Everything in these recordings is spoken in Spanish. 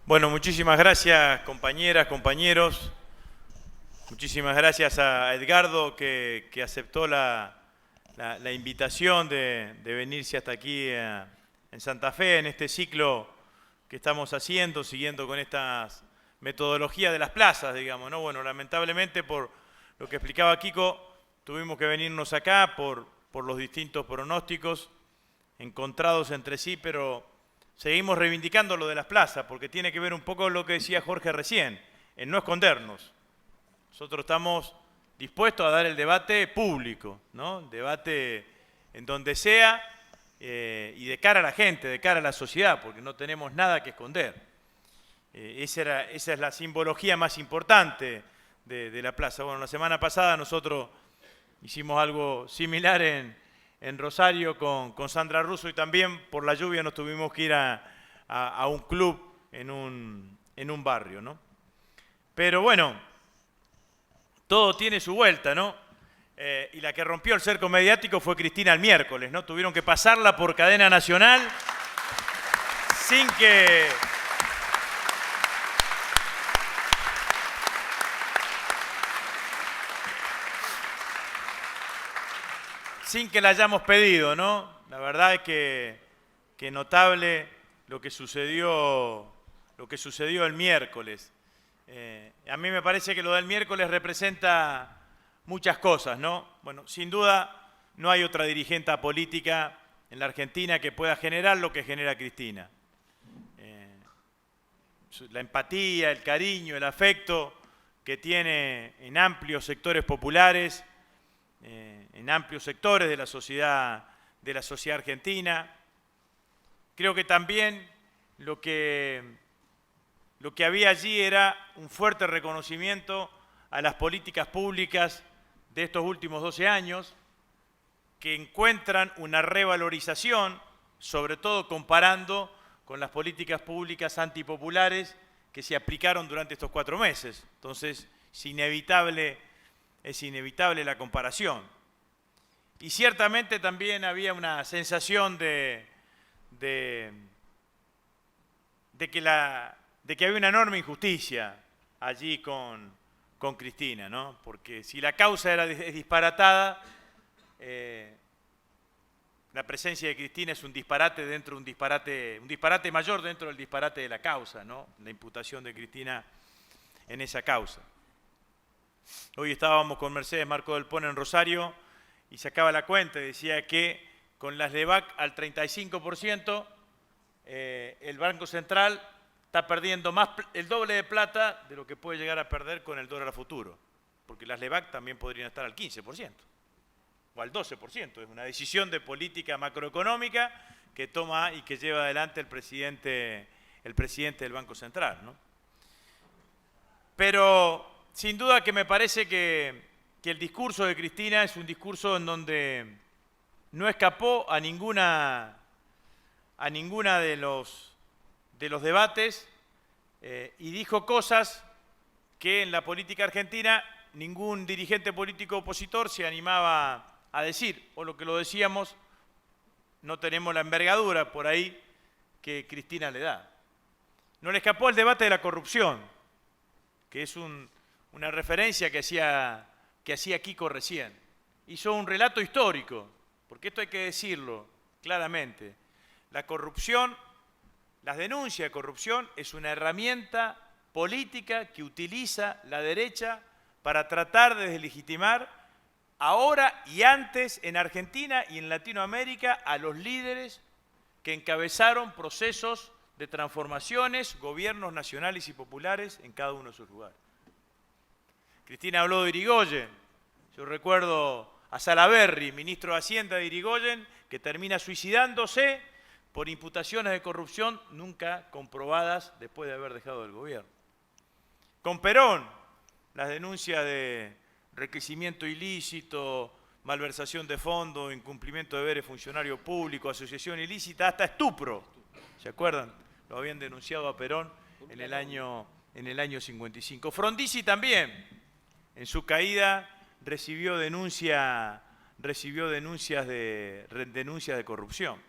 Bueno, muchísimas gracias compañeras, compañeros. Muchísimas gracias a Edgardo que aceptó la invitación de venirse hasta aquí en Santa Fe, en este ciclo que estamos haciendo, siguiendo con estas metodologías de las plazas, digamos, ¿no? Bueno, lamentablemente por lo que explicaba Kiko, tuvimos que venirnos acá por los distintos pronósticos encontrados entre sí, pero seguimos reivindicando lo de las plazas, porque tiene que ver un poco con lo que decía Jorge recién, en no escondernos. Nosotros estamos dispuestos a dar el debate público, ¿no? El debate en donde sea y de cara a la gente, de cara a la sociedad, porque no tenemos nada que esconder. Esa es la simbología más importante de la plaza. Bueno, la semana pasada nosotros hicimos algo similar en Rosario con Sandra Russo y también por la lluvia nos tuvimos que ir a un club en un barrio, ¿no? Pero bueno, todo tiene su vuelta, ¿no? Y la que rompió el cerco mediático fue Cristina el miércoles, ¿no? Tuvieron que pasarla por cadena nacional sin que la hayamos pedido, ¿no? La verdad es que notable lo que sucedió el miércoles. A mí me parece que lo del miércoles representa muchas cosas, ¿no? Bueno, sin duda no hay otra dirigente política en la Argentina que pueda generar lo que genera Cristina. La empatía, el cariño, el afecto que tiene en amplios sectores populares, en amplios sectores de la sociedad argentina. Creo que también lo que había allí era un fuerte reconocimiento a las políticas públicas de estos últimos 12 años, que encuentran una revalorización, sobre todo comparando con las políticas públicas antipopulares que se aplicaron durante estos 4 meses. Entonces, es inevitable la comparación. Y ciertamente también había una sensación de que había una enorme injusticia allí con Cristina, ¿no? Porque si la causa es disparatada, la presencia de Cristina es un disparate dentro de un disparate mayor dentro del disparate de la causa, ¿no? La imputación de Cristina en esa causa. Hoy estábamos con Mercedes Marco del Pone en Rosario y sacaba la cuenta y decía que con las LEVAC al 35%, el Banco Central está perdiendo el doble de plata de lo que puede llegar a perder con el dólar a futuro, porque las LEVAC también podrían estar al 15% o al 12%. Es una decisión de política macroeconómica que toma y que lleva adelante el presidente del Banco Central, ¿no? Pero sin duda que me parece que el discurso de Cristina es un discurso en donde no escapó a ninguna de los debates y dijo cosas que en la política argentina ningún dirigente político opositor se animaba a decir, o lo que lo decíamos, no tenemos la envergadura por ahí que Cristina le da. No le escapó el debate de la corrupción, que es una referencia que hacía Kiko recién. Hizo un relato histórico, porque esto hay que decirlo claramente. La corrupción, las denuncias de corrupción es una herramienta política que utiliza la derecha para tratar de deslegitimar ahora y antes en Argentina y en Latinoamérica a los líderes que encabezaron procesos de transformaciones, gobiernos nacionales y populares en cada uno de sus lugares. Cristina habló de Irigoyen. Yo recuerdo a Salaverry, ministro de Hacienda de Irigoyen, que termina suicidándose por imputaciones de corrupción nunca comprobadas después de haber dejado el gobierno. Con Perón, las denuncias de enriquecimiento ilícito, malversación de fondos, incumplimiento de deberes funcionario público, asociación ilícita, hasta estupro. ¿Se acuerdan? Lo habían denunciado a Perón en el año 55. Frondizi también, en su caída, recibió denuncias de corrupción.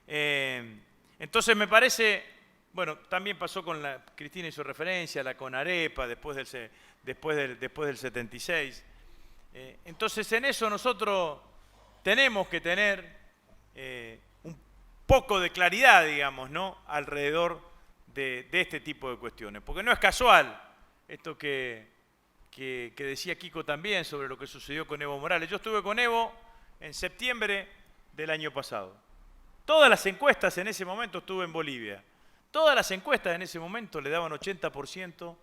Entonces me parece bueno, también pasó con Cristina hizo referencia a la Conarepa después del 76. Entonces en eso nosotros tenemos que tener un poco de claridad, digamos, ¿no?, alrededor de este tipo de cuestiones. Porque no es casual esto que decía Kiko también sobre lo que sucedió con Evo Morales. Yo estuve con Evo en septiembre del año pasado. Todas las encuestas en ese momento, estuve en Bolivia, todas las encuestas en ese momento le daban 80%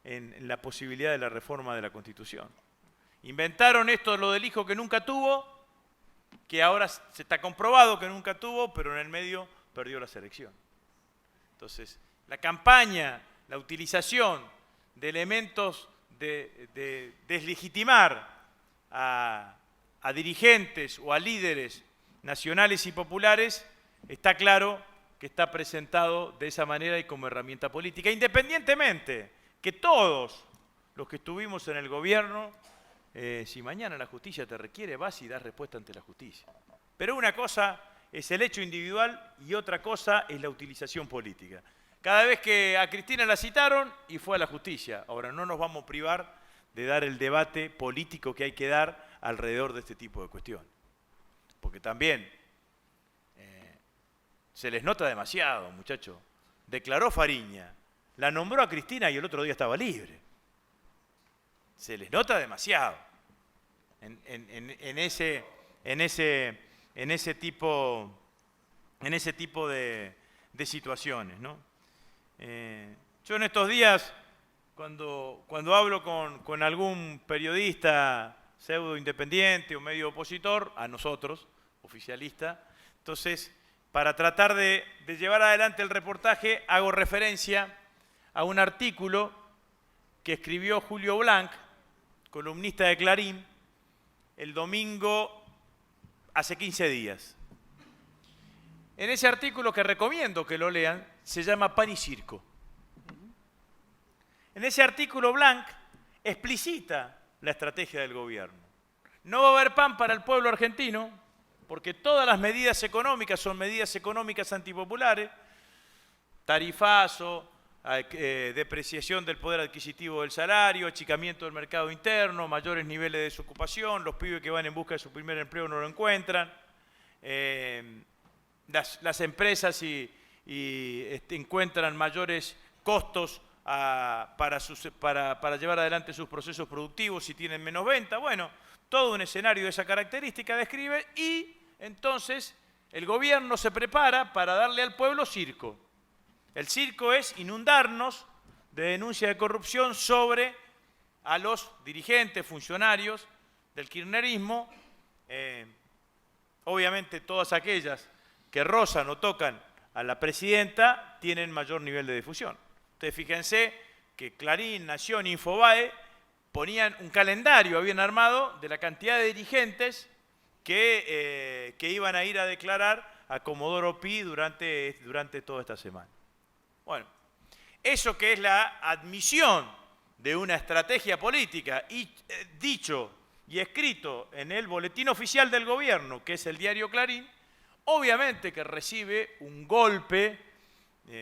en la posibilidad de la reforma de la Constitución. Inventaron esto, lo del hijo que nunca tuvo, que ahora se está comprobado que nunca tuvo, pero en el medio perdió la elecciones. Entonces, la campaña, la utilización de elementos de deslegitimar a dirigentes o a líderes nacionales y populares, está claro que está presentado de esa manera y como herramienta política, independientemente que todos los que estuvimos en el gobierno, si mañana la justicia te requiere, vas y das respuesta ante la justicia. Pero una cosa es el hecho individual y otra cosa es la utilización política. Cada vez que a Cristina la citaron y fue a la justicia. Ahora, no nos vamos a privar de dar el debate político que hay que dar alrededor de este tipo de cuestiones. Porque también se les nota demasiado, muchachos. Declaró Fariña, la nombró a Cristina y el otro día estaba libre. Se les nota demasiado en ese tipo de situaciones, ¿no? Yo en estos días, cuando hablo con algún periodista pseudo independiente o medio opositor, a nosotros, oficialista, entonces, para tratar de llevar adelante el reportaje, hago referencia a un artículo que escribió Julio Blanc, columnista de Clarín, el domingo hace 15 días. En ese artículo, que recomiendo que lo lean, se llama Pan y Circo. En ese artículo Blanc explicita la estrategia del gobierno. No va a haber pan para el pueblo argentino, porque todas las medidas económicas son medidas económicas antipopulares, tarifazo, depreciación del poder adquisitivo del salario, achicamiento del mercado interno, mayores niveles de desocupación, los pibes que van en busca de su primer empleo no lo encuentran, las empresas encuentran mayores costos para llevar adelante sus procesos productivos si tienen menos venta. Bueno, todo un escenario de esa característica describe y entonces el gobierno se prepara para darle al pueblo circo. El circo es inundarnos de denuncias de corrupción sobre a los dirigentes, funcionarios del kirchnerismo, obviamente todas aquellas que rozan o tocan a la presidenta tienen mayor nivel de difusión. Ustedes fíjense que Clarín, Nación, Infobae ponían un calendario, habían armado, de la cantidad de dirigentes que iban a ir a declarar a Comodoro Pi durante toda esta semana. Bueno, eso que es la admisión de una estrategia política y dicho y escrito en el boletín oficial del gobierno, que es el diario Clarín, obviamente que recibe un golpe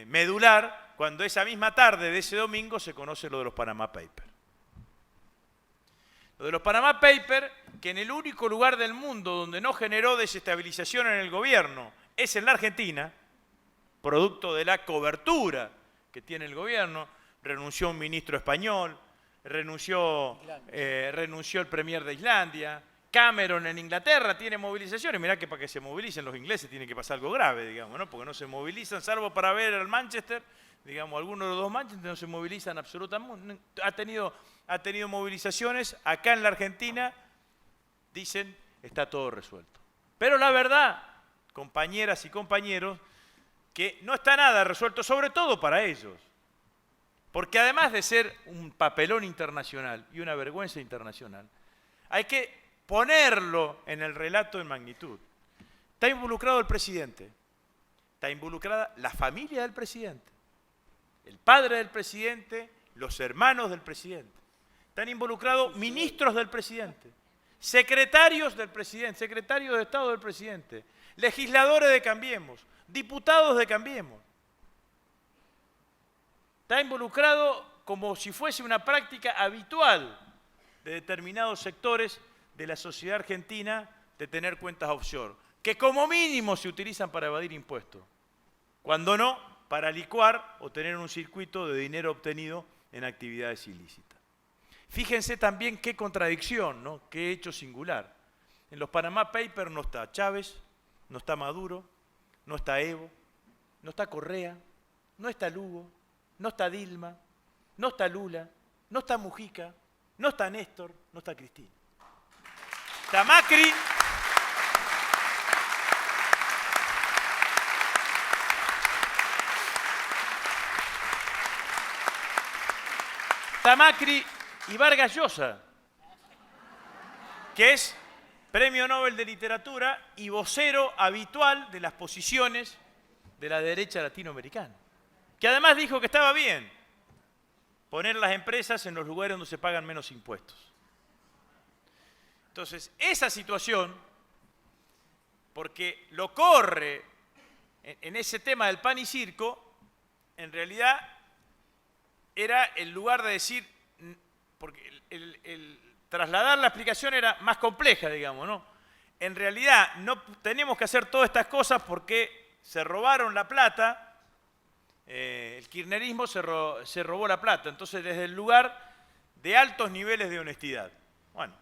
medular cuando esa misma tarde de ese domingo se conoce lo de los Panama Papers. Lo de los Panama Papers, que en el único lugar del mundo donde no generó desestabilización en el gobierno es en la Argentina, producto de la cobertura que tiene el gobierno, renunció un ministro español, renunció el premier de Islandia, Cameron en Inglaterra tiene movilizaciones. Mirá que para que se movilicen los ingleses tiene que pasar algo grave, digamos, ¿no? Porque no se movilizan, salvo para ver al Manchester, digamos, algunos de los dos Manchester no se movilizan absolutamente. Ha tenido movilizaciones. Acá en la Argentina dicen está todo resuelto. Pero la verdad, compañeras y compañeros, que no está nada resuelto, sobre todo para ellos. Porque además de ser un papelón internacional y una vergüenza internacional, hay que ponerlo en el relato de magnitud. Está involucrado el presidente, está involucrada la familia del presidente, el padre del presidente, los hermanos del presidente. Están involucrados ministros del presidente, secretarios del presidente, secretarios de Estado del presidente, legisladores de Cambiemos, diputados de Cambiemos. está involucrado como si fuese una práctica habitual de determinados sectores de la sociedad argentina de tener cuentas offshore, que como mínimo se utilizan para evadir impuestos, cuando no, para licuar o tener un circuito de dinero obtenido en actividades ilícitas. Fíjense también qué contradicción, ¿no? Qué hecho singular. En los Panama Papers no está Chávez, no está Maduro, no está Evo, no está Correa, no está Lugo, no está Dilma, no está Lula, no está Mujica, no está Néstor, no está Cristina. Está Macri. Está Macri y Vargas Llosa, que es Premio Nobel de Literatura y vocero habitual de las posiciones de la derecha latinoamericana, que además dijo que estaba bien poner las empresas en los lugares donde se pagan menos impuestos. Entonces, esa situación, porque lo corre en ese tema del pan y circo, en realidad era el lugar de decir, porque el trasladar la explicación era más compleja, digamos, ¿no? En realidad no tenemos que hacer todas estas cosas porque se robaron la plata, el kirchnerismo se robó la plata, entonces desde el lugar de altos niveles de honestidad. Bueno,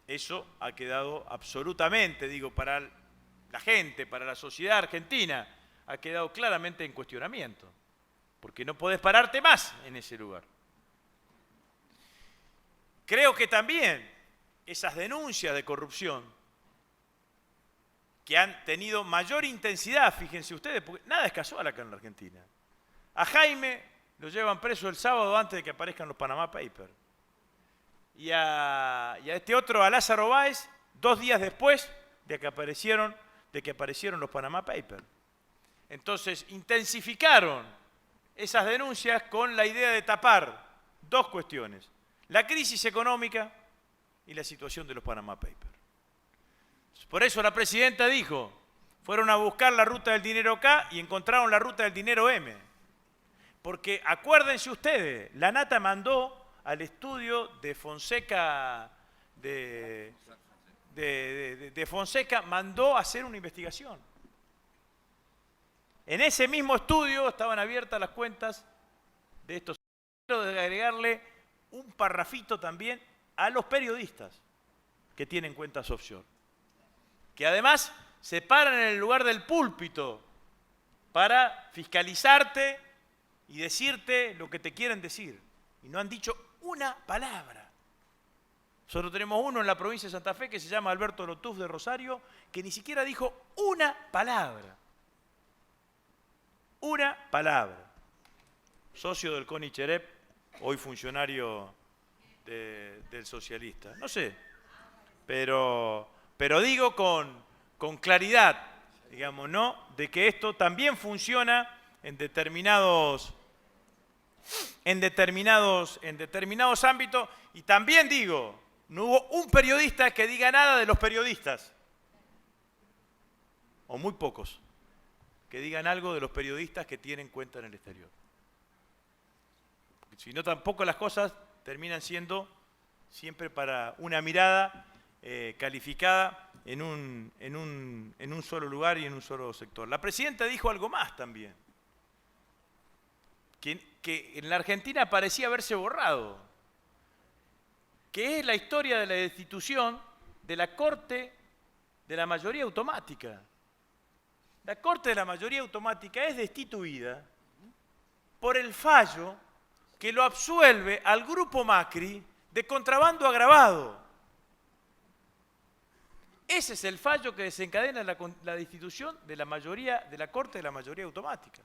eso ha quedado absolutamente, digo, para la gente, para la sociedad argentina, ha quedado claramente en cuestionamiento, porque no podés pararte más en ese lugar. Creo que también esas denuncias de corrupción que han tenido mayor intensidad, fíjense ustedes, porque nada es casual acá en la Argentina. A Jaime lo llevan preso el sábado antes de que aparezcan los Panama Papers. Y a este otro, a Lázaro Báez, 2 días después de que aparecieron los Panama Papers. Entonces, intensificaron esas denuncias con la idea de tapar 2 cuestiones: la crisis económica y la situación de los Panama Papers. Por eso la presidenta dijo, fueron a buscar la ruta del dinero K y encontraron la ruta del dinero M. Porque acuérdense ustedes, la Nata mandó al estudio de Fonseca, de Fonseca, mandó a hacer una investigación. En ese mismo estudio estaban abiertas las cuentas de estos. Quiero agregarle un parrafito también a los periodistas que tienen cuentas offshore, que además se paran en el lugar del púlpito para fiscalizarte y decirte lo que te quieren decir. Y no han dicho una palabra. Nosotros tenemos uno en la provincia de Santa Fe que se llama Alberto Lotuf de Rosario, que ni siquiera dijo una palabra. Una palabra. Socio del CONI Cherep, hoy funcionario del socialista. No sé, pero digo con claridad, digamos, ¿no? De que esto también funciona en determinados ámbitos. Y también digo, no hubo un periodista que diga nada de los periodistas, o muy pocos, que digan algo de los periodistas que tienen cuenta en el exterior. Porque si no, tampoco las cosas terminan siendo siempre para una mirada calificada en un solo lugar y en un solo sector. La presidenta dijo algo más también, que en la Argentina parecía haberse borrado, que es la historia de la destitución de la Corte de la mayoría automática. La Corte de la mayoría automática es destituida por el fallo que lo absuelve al grupo Macri de contrabando agravado. Ese es el fallo que desencadena la destitución de la mayoría, de la Corte de la mayoría automática.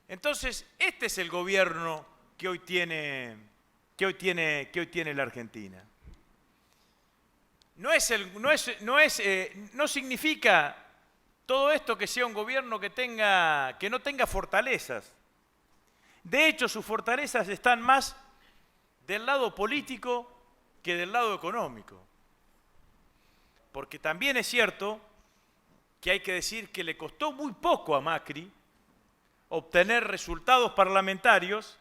Entonces, este es el gobierno que hoy tiene la Argentina. No significa todo esto que sea un gobierno que no tenga fortalezas. De hecho, sus fortalezas están más del lado político que del lado económico. Porque también es cierto que hay que decir que le costó muy poco a Macri obtener resultados parlamentarios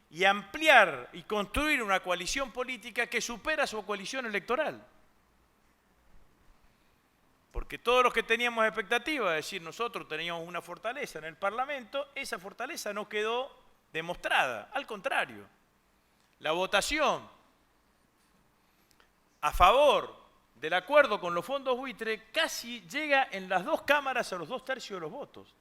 y ampliar y construir una coalición política que supera su coalición electoral. Porque todos los que teníamos expectativa, es decir, nosotros teníamos una fortaleza en el Parlamento, esa fortaleza no quedó demostrada. Al contrario, la votación a favor del acuerdo con los fondos buitre casi llega en las dos cámaras a los 2/3 de los votos.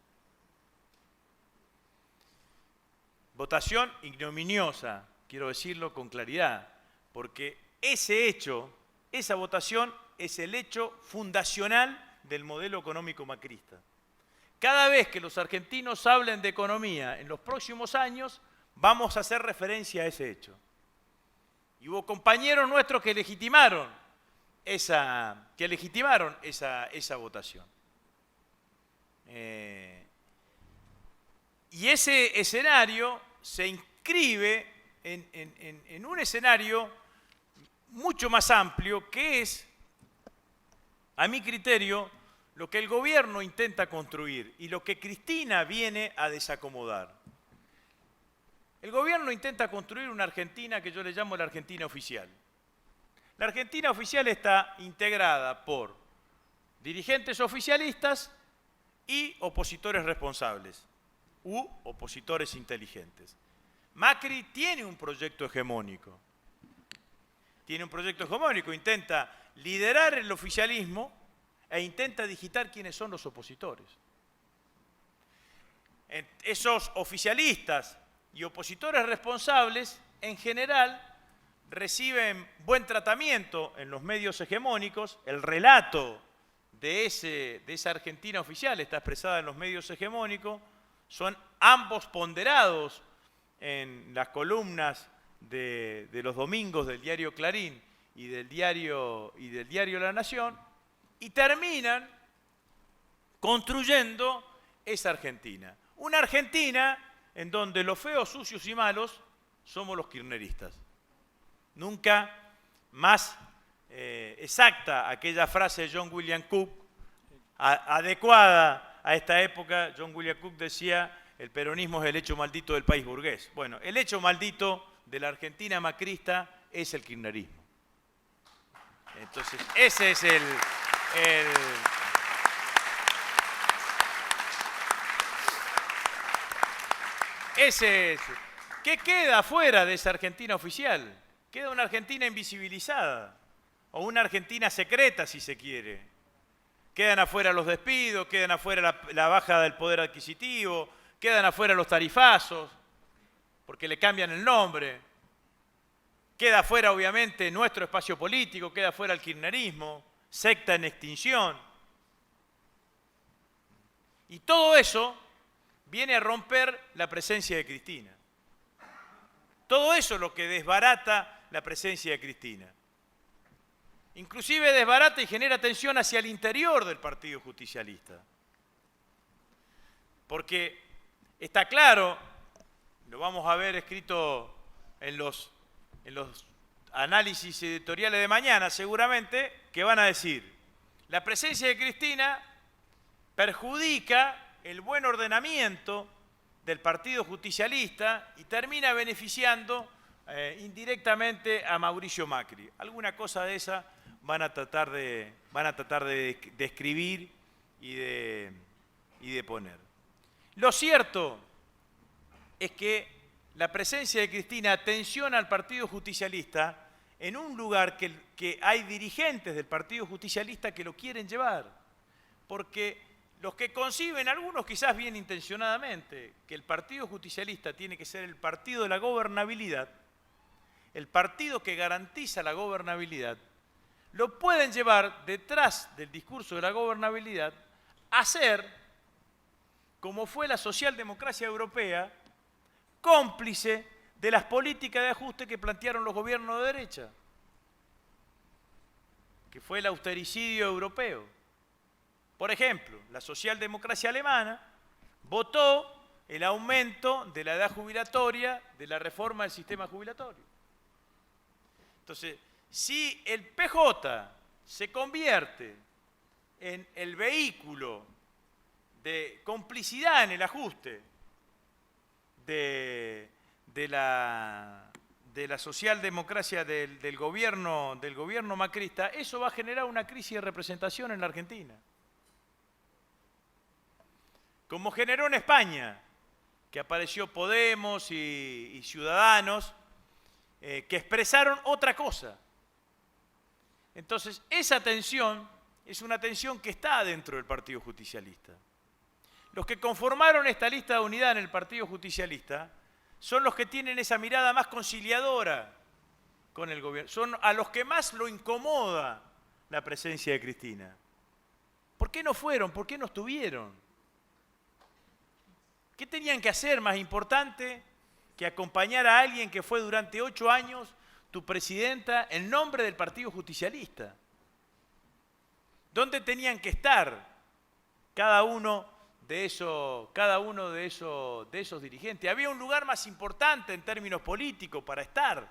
Votación ignominiosa, quiero decirlo con claridad, porque ese hecho, esa votación es el hecho fundacional del modelo económico macrista. Cada vez que los argentinos hablen de economía en los próximos años, vamos a hacer referencia a ese hecho. Y hubo compañeros nuestros que legitimaron esa votación. Y ese escenario se inscribe en un escenario mucho más amplio, que es, a mi criterio, lo que el gobierno intenta construir y lo que Cristina viene a desacomodar. El gobierno intenta construir una Argentina que yo le llamo la Argentina oficial. La Argentina oficial está integrada por dirigentes oficialistas y opositores responsables u opositores inteligentes. Macri tiene un proyecto hegemónico. Intenta liderar el oficialismo e intenta digitar quiénes son los opositores. Esos oficialistas y opositores responsables, en general, reciben buen tratamiento en los medios hegemónicos. El relato de esa Argentina oficial está expresada en los medios hegemónicos. Son ambos ponderados en las columnas de los domingos del diario Clarín y del diario La Nación, y terminan construyendo esa Argentina. Una Argentina en donde los feos, sucios y malos somos los kirchneristas. Nunca más exacta aquella frase de John William Cook, adecuada a esta época. John William Cook decía: el peronismo es el hecho maldito del país burgués. Bueno, el hecho maldito de la Argentina macrista es el kirchnerismo. Entonces, ese es ¿Qué queda afuera de esa Argentina oficial? Queda una Argentina invisibilizada, o una Argentina secreta, si se quiere. Quedan afuera los despidos, quedan afuera la baja del poder adquisitivo, quedan afuera los tarifazos, porque le cambian el nombre. Queda afuera, obviamente, nuestro espacio político, queda afuera el kirchnerismo, secta en extinción. Y todo eso viene a romper la presencia de Cristina. Todo eso es lo que desbarata la presencia de Cristina. Inclusive desbarata y genera tensión hacia el interior del Partido Justicialista. Porque está claro, lo vamos a ver escrito en los análisis editoriales de mañana seguramente, que van a decir: la presencia de Cristina perjudica el buen ordenamiento del Partido Justicialista y termina beneficiando indirectamente a Mauricio Macri. Alguna cosa de esa van a tratar de escribir y de poner. Lo cierto es que la presencia de Cristina tensiona al Partido Justicialista en un lugar que hay dirigentes del Partido Justicialista que lo quieren llevar, porque los que conciben, algunos quizás bien intencionadamente, que el Partido Justicialista tiene que ser el partido de la gobernabilidad, el partido que garantiza la gobernabilidad, lo pueden llevar detrás del discurso de la gobernabilidad a ser, como fue la socialdemocracia europea, cómplice de las políticas de ajuste que plantearon los gobiernos de derecha, que fue el austericidio europeo. Por ejemplo, la socialdemocracia alemana votó el aumento de la edad jubilatoria de la reforma del sistema jubilatorio. Entonces, si el PJ se convierte en el vehículo de complicidad en el ajuste de, de la, de la socialdemocracia del gobierno macrista, eso va a generar una crisis de representación en la Argentina. Como generó en España, que apareció Podemos y Ciudadanos, que expresaron otra cosa. Entonces, esa tensión es una tensión que está dentro del Partido Justicialista. Los que conformaron esta lista de unidad en el Partido Justicialista son los que tienen esa mirada más conciliadora con el gobierno. Son a los que más lo incomoda la presencia de Cristina. ¿Por qué no fueron? ¿Por qué no estuvieron? ¿Qué tenían que hacer más importante que acompañar a alguien que fue durante 8 años tu presidenta en nombre del Partido Justicialista? ¿Dónde tenían que estar cada uno de esos dirigentes? Había un lugar más importante en términos políticos para estar.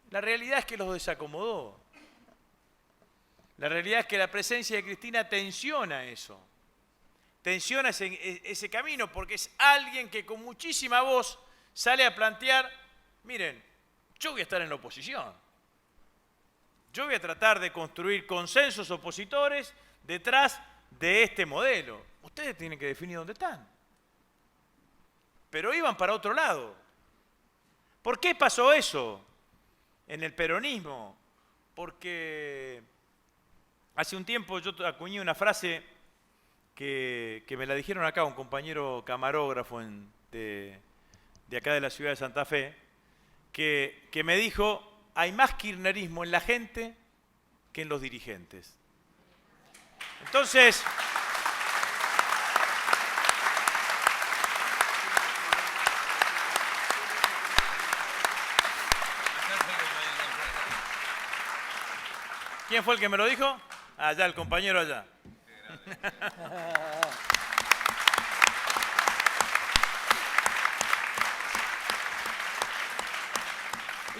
La realidad es que los desacomodó. La realidad es que la presencia de Cristina tensiona eso. Tensiona ese camino porque es alguien que con muchísima voz sale a plantear, miren, yo voy a estar en la oposición. Yo voy a tratar de construir consensos opositores detrás de este modelo. Ustedes tienen que definir dónde están. Pero iban para otro lado. ¿Por qué pasó eso en el peronismo? Porque hace un tiempo yo acuñé una frase que me la dijeron acá un compañero camarógrafo de acá de la ciudad de Santa Fe, que me dijo, hay más kirchnerismo en la gente que en los dirigentes. Entonces, ¿quién fue el que me lo dijo? Allá, el compañero allá.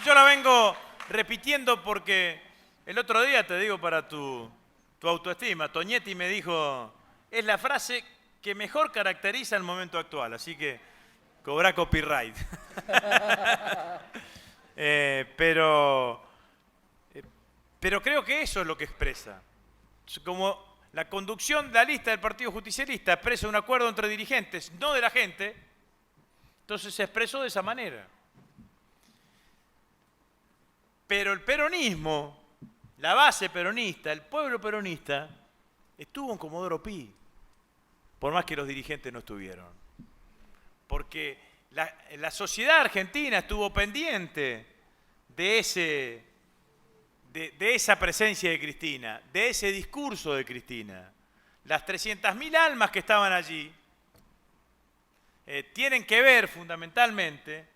Yo la vengo repitiendo porque el otro día, te digo para tu autoestima, Toñetti me dijo, es la frase que mejor caracteriza el momento actual, así que cobra copyright. Pero creo que eso es lo que expresa. Como la conducción de la lista del Partido Justicialista expresa un acuerdo entre dirigentes, no de la gente, entonces se expresó de esa manera. Pero el peronismo, la base peronista, el pueblo peronista, estuvo en Comodoro Pi, por más que los dirigentes no estuvieron. Porque la sociedad argentina estuvo pendiente de esa presencia de Cristina, de ese discurso de Cristina. Las 300.000 almas que estaban allí tienen que ver fundamentalmente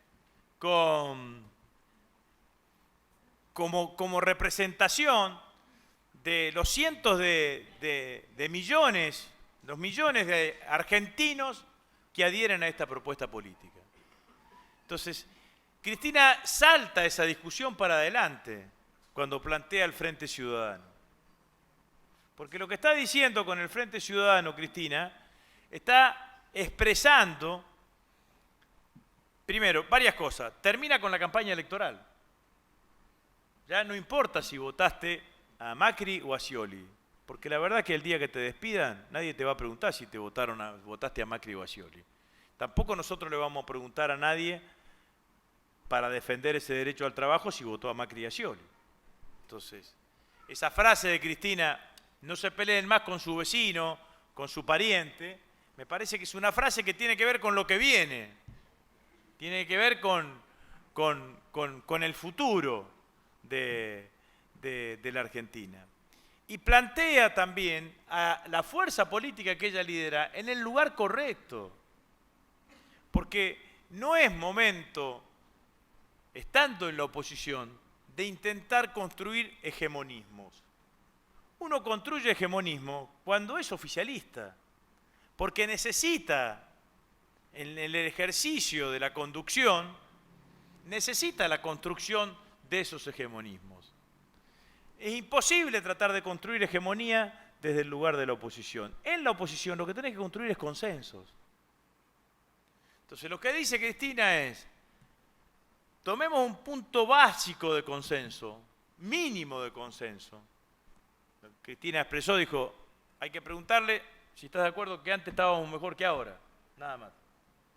como representación de los cientos de millones, los millones de argentinos que adhieren a esta propuesta política. Entonces, Cristina salta esa discusión para adelante cuando plantea el Frente Ciudadano. Porque lo que está diciendo con el Frente Ciudadano, Cristina, está expresando, primero, varias cosas. Termina con la campaña electoral. Ya no importa si votaste a Macri o a Scioli, porque la verdad es que el día que te despidan, nadie te va a preguntar si te votaste a Macri o a Scioli. Tampoco nosotros le vamos a preguntar a nadie para defender ese derecho al trabajo si votó a Macri y a Scioli. Entonces, esa frase de Cristina, no se peleen más con su vecino, con su pariente, me parece que es una frase que tiene que ver con lo que viene, tiene que ver con el futuro de la Argentina. Y plantea también a la fuerza política que ella lidera en el lugar correcto, porque no es momento, estando en la oposición, de intentar construir hegemonismos. Uno construye hegemonismo cuando es oficialista, porque necesita, en el ejercicio de la conducción, necesita la construcción de esos hegemonismos. Es imposible tratar de construir hegemonía desde el lugar de la oposición. En la oposición lo que tenés que construir es consensos. Entonces lo que dice Cristina es, tomemos un punto básico de consenso, mínimo de consenso. Cristina expresó, dijo, hay que preguntarle si estás de acuerdo que antes estábamos mejor que ahora, nada más.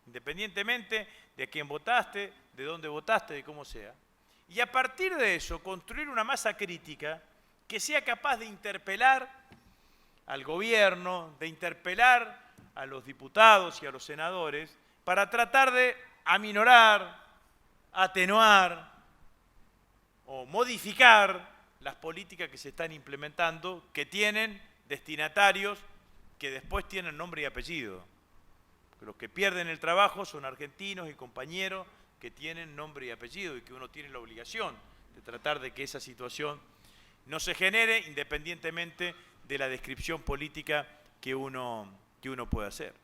Independientemente de a quién votaste, de dónde votaste, de cómo sea. Y a partir de eso, construir una masa crítica que sea capaz de interpelar al gobierno, de interpelar a los diputados y a los senadores, para tratar de aminorar, atenuar o modificar las políticas que se están implementando, que tienen destinatarios que después tienen nombre y apellido. Los que pierden el trabajo son argentinos y compañeros que tienen nombre y apellido y que uno tiene la obligación de tratar de que esa situación no se genere independientemente de la descripción política que uno puede hacer.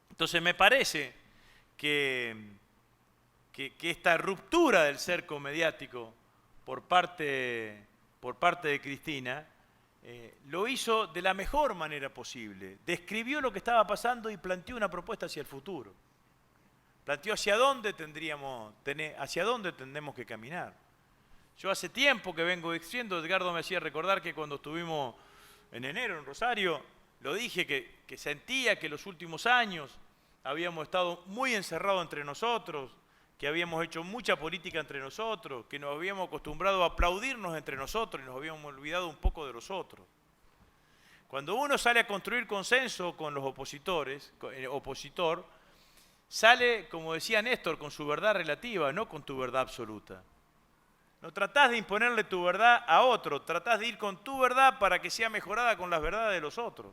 Entonces me parece que esta ruptura del cerco mediático por parte de Cristina lo hizo de la mejor manera posible. Describió lo que estaba pasando y planteó una propuesta hacia el futuro. Planteó hacia dónde tendremos que caminar. Yo hace tiempo que vengo diciendo, Edgardo me hacía recordar que cuando estuvimos en enero en Rosario, lo dije que sentía que los últimos años habíamos estado muy encerrados entre nosotros, que habíamos hecho mucha política entre nosotros, que nos habíamos acostumbrado a aplaudirnos entre nosotros y nos habíamos olvidado un poco de los otros. Cuando uno sale a construir consenso con los opositores, opositor, sale, como decía Néstor, con su verdad relativa, no con tu verdad absoluta. No tratás de imponerle tu verdad a otro, tratás de ir con tu verdad para que sea mejorada con las verdades de los otros.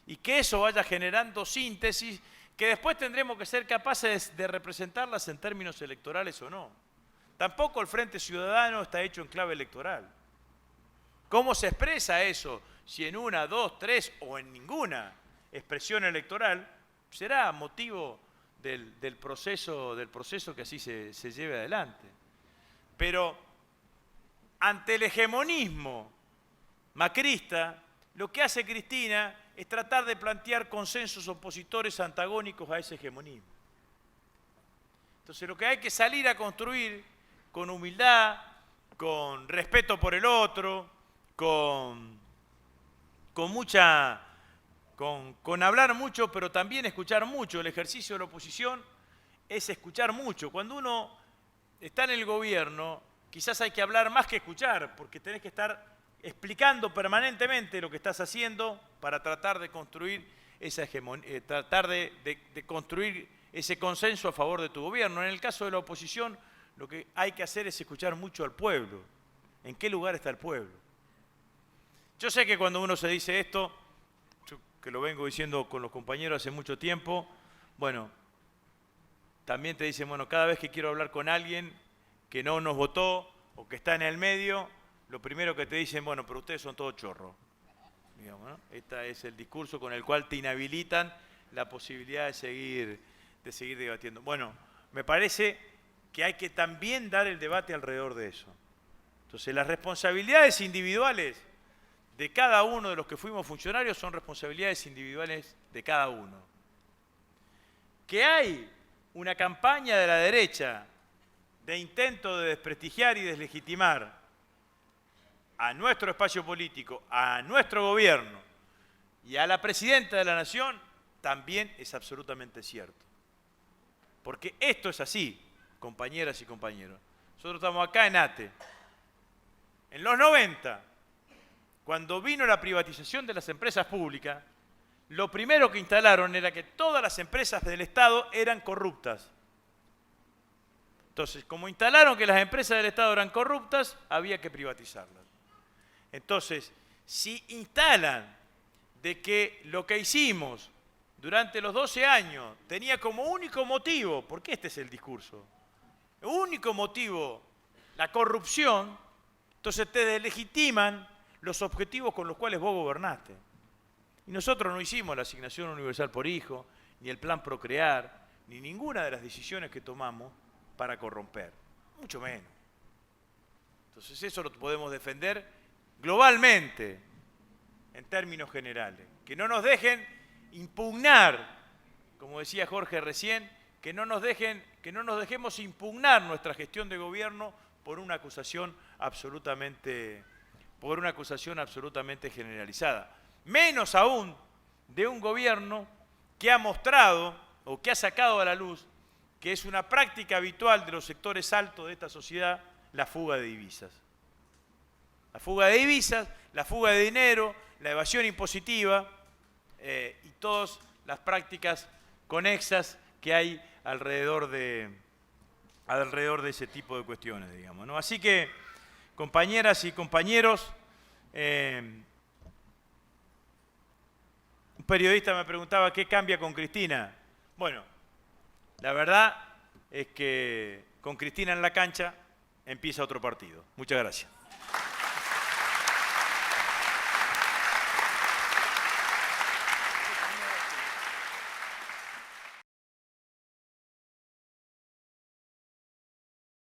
Y que eso vaya generando síntesis que después tendremos que ser capaces de representarlas en términos electorales o no. Tampoco el Frente Ciudadano está hecho en clave electoral. ¿Cómo se expresa eso? Si en una, dos, tres o en ninguna expresión electoral, será motivo del proceso que así se lleve adelante. Pero ante el hegemonismo macrista, lo que hace Cristina es tratar de plantear consensos opositores antagónicos a ese hegemonismo. Entonces lo que hay que salir a construir con humildad, con respeto por el otro, con hablar mucho, pero también escuchar mucho. El ejercicio de la oposición es escuchar mucho. Cuando uno está en el gobierno, quizás hay que hablar más que escuchar, porque tenés que estar explicando permanentemente lo que estás haciendo para tratar de construir esa hegemonía, tratar de construir ese consenso a favor de tu gobierno. En el caso de la oposición, lo que hay que hacer es escuchar mucho al pueblo. ¿En qué lugar está el pueblo? Yo sé que cuando uno se dice esto, yo que lo vengo diciendo con los compañeros hace mucho tiempo, bueno, también te dicen, bueno, cada vez que quiero hablar con alguien que no nos votó o que está en el medio, lo primero que te dicen, bueno, pero ustedes son todos chorros. Digamos, ¿no? Este es el discurso con el cual te inhabilitan la posibilidad de seguir debatiendo. Bueno, me parece que hay que también dar el debate alrededor de eso. Entonces, las responsabilidades individuales de cada uno de los que fuimos funcionarios son responsabilidades individuales de cada uno. Que hay una campaña de la derecha de intento de desprestigiar y deslegitimar a nuestro espacio político, a nuestro gobierno y a la presidenta de la Nación, también es absolutamente cierto. Porque esto es así, compañeras y compañeros. Nosotros estamos acá en ATE. En los 90, cuando vino la privatización de las empresas públicas, lo primero que instalaron era que todas las empresas del Estado eran corruptas. Entonces, como instalaron que las empresas del Estado eran corruptas, había que privatizarlas. Entonces, si instalan de que lo que hicimos durante los 12 años tenía como único motivo, porque este es el discurso, el único motivo, la corrupción, entonces te deslegitiman los objetivos con los cuales vos gobernaste. Y nosotros no hicimos la asignación universal por hijo, ni el plan Procrear, ni ninguna de las decisiones que tomamos para corromper, mucho menos. Entonces eso lo podemos defender globalmente, en términos generales. Que no nos dejen impugnar, como como decía Jorge recién, que no nos dejemos impugnar nuestra gestión de gobierno por una acusación absolutamente generalizada. Menos aún de un gobierno que ha mostrado o que ha sacado a la luz que es una práctica habitual de los sectores altos de esta sociedad la fuga de divisas. La fuga de divisas, la fuga de dinero, la evasión impositiva y todas las prácticas conexas que hay alrededor de ese tipo de cuestiones, digamos, ¿no? Así que, compañeras y compañeros, un periodista me preguntaba qué cambia con Cristina. Bueno, la verdad es que con Cristina en la cancha empieza otro partido. Muchas gracias.